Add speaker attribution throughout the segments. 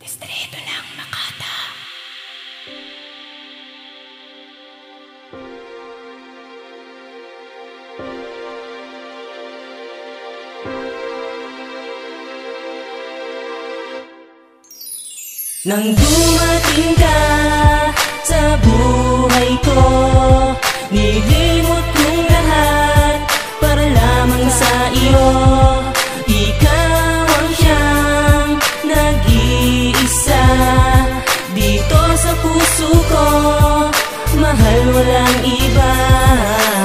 Speaker 1: Distrito ng Makata. Nang dumating ka sa buhay ko, nilimot kong lahat para lamang sa iyo. Ikaw ang siyang nag-iisa dito sa puso ko, mahal walang iba.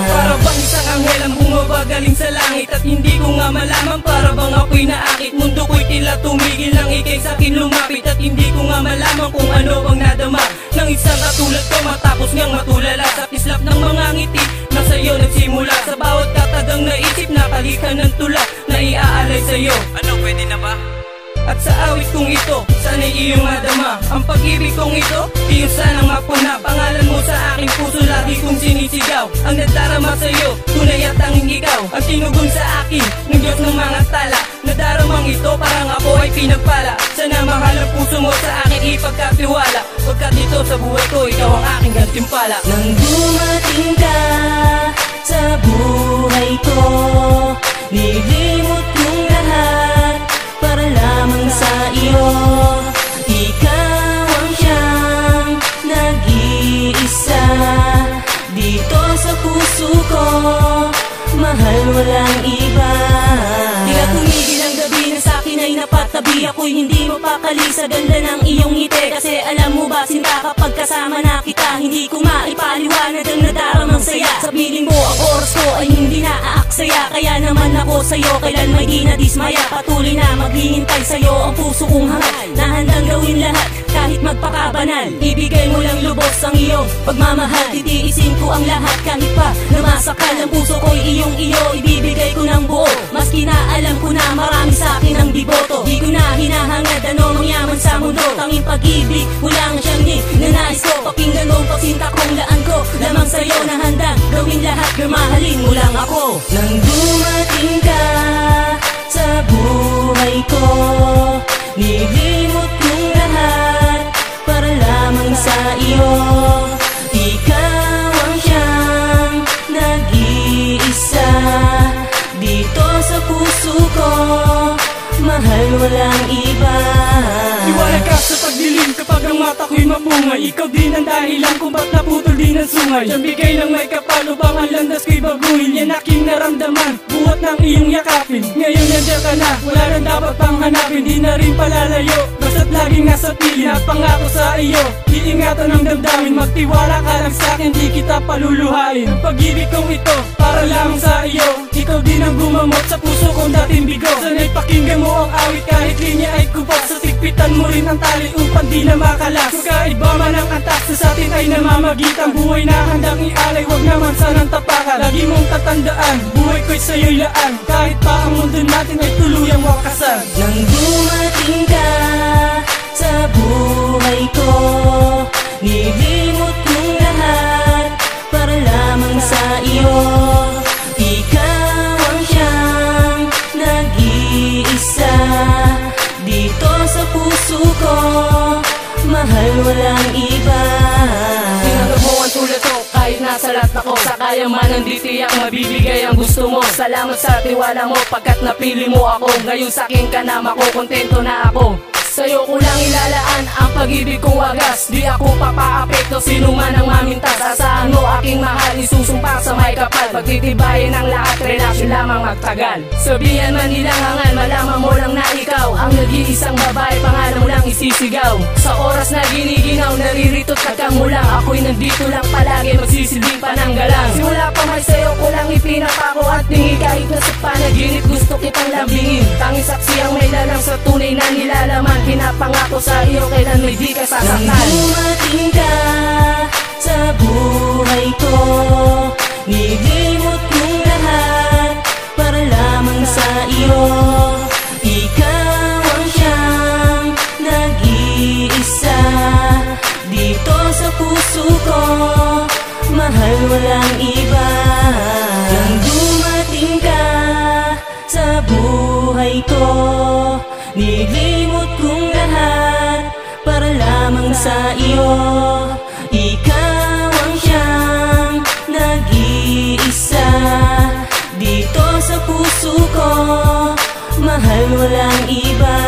Speaker 2: Para bang isang anghel ang bumabagaling sa langit, at hindi ko nga malaman para bang ako'y naakit. Mundo ko'y tila tumigil nang ika'y sa'kin lumapit, at hindi ko nga malaman kung ano bang nadama ng isang katulad ko matapos ngang matulala sa kislap ng mga ngiti na sa'yo nagsimula. Sa bawat katagang naisip na kalikan ng tula na iaalay sa'yo. Ano, pwede na ba? At sa awit kong ito, sana'y iyong madama ang pag-ibig kong ito, iyong sanang mapuna. Pangalan mo sa aking puso, lagi kong sinisigaw. Ang nadarama sa'yo, tunay at tanging ikaw ang tinugon sa akin ng Diyos ng mga tala. Nadaramang ito, parang ako ay pinagpala. Sana mahal ang puso mo sa akin ipagkatiwala, pagkat dito sa buhay ko, ikaw ang aking gantimpala.
Speaker 1: Nang dumating ka sa buhay ko, nilimot kong lahat para lamang sa iyo. Ikaw ang siyang nag-iisa dito sa puso ko, mahal walang iba. Tila tumigil ang gabi na sa'kin ay napatabi. Ako'y hindi mapakali sa ganda ng iyong ngiti, kasi alam mo ba sinta, kapag kasama na kita, hindi ko maipaliwanag ang nadaramang saya. Sa piling mo ang oras ko ay hindi na aaksaya, kaya naman ako sa'yo kailan may di nadismaya. Patuloy na maghihintay sa'yo ang puso kong hangad, na handang gawin lahat kahit magpakabanal. Ibigay mo lang lubos ang iyong pagmamahal, titiisin ko ang lahat kahit pa namasakal. Ang puso ko'y iyong iyo, ibibigay ko ng buo, maski na alam ko na marami sa'kin ang biboto. Di ko na hinahangad ano mangyaman sa mundo, tanging pag-ibig mo lang siyang ninanais ko. Pakinggan mo ang pagsinta kong laan ko, lamang sa'yo na handang gawin lahat, mahalin mo lang ako. Nang dumating ka sa buhay ko, nilimot kong lahat para lamang sa iyo. Ikaw ang siyang nag-iisa dito sa puso ko, mahal walang iba.
Speaker 2: Iwala ka sa pagdilim kapag ang mata ko'y mapungay. Ikaw din ang dahilan kung ba't naputol din ang sungay. Siyang bigay ng may kapalo bang ang landas ko'y baguhin. Yan aking naramdaman, buhat ng iyong yakapin. Ngayon nandiyan ka na, wala nang dapat pang hanapin. Di na rin palalayo, basta't laging nasa piling. Napangako sa iyo, iingatan ng damdamin. Magtiwala ka lang sa'kin, di kita paluluhain. Ang pag-ibig kong ito, para lang sa iyo. Ikaw din ang gumamot sa puso kong dating bigo. Sana'y pakinggan mo ang awit kahit linya ay kubot. Sa sikpitan mo rin ang tali upang di na makalas. Kung kaiba man ang antas na sa'tin ay namamagitan. Buhay na handang ialay, wag naman sanang tapakan. Lagi mong tatandaan, buhay ko'y sa'yo'y laan, kahit pa ang mundo natin ay tuluyang wakasan.
Speaker 1: Nang dumating ka sa buhay ko, nilimot kong lahat para lamang sa iyo. Ikaw ang siyang nag-iisa dito sa puso ko, mahal walang iba.
Speaker 2: Tinanggap mo ang tulad ko kahit nasa lahat ako. Sa kayamanan di tiyak mabibigay ang gusto mo. Salamat sa tiwala mo pagkat napili mo ako. Ngayon sa'kin ka na makukontento na ako. Sa'yo ko lang ilalaan ang pag-ibig kong wagas. Di ako papaapekto sino man ang mamintas. Asahan mo aking mahal, isusumpa sa may kapal. Pagtitibayin ang lahat, relasyon lamang magtagal. Sabihan man nilang hangal, malaman mo lang na ikaw ang nag-iisang babae, pangalan mo lang isisigaw. Sa oras na giniginaw, naririto't nagkamulang. Ako'y nandito lang palagi, magsisilbing pananggalang. Simula pa may sayo ko lang ipinapako at tingin, kahit na sa panaginip gusto kitang lambingin. Tanging saksi ang may lalang sa tunay na nilalaman. Pinapangako sa iyo kailan may di ka sasaktan.
Speaker 1: Nang dumating ka sa buhay ko, nilimot kong lahat para lamang sa iyo. Ikaw ang siyang nag-iisa dito sa puso ko, mahal walang iba. Nang dumating ka sa buhay ko, nilimot kong lahat sa iyo. Ikaw ang siyang nag-iisa dito sa puso ko, mahal walang iba.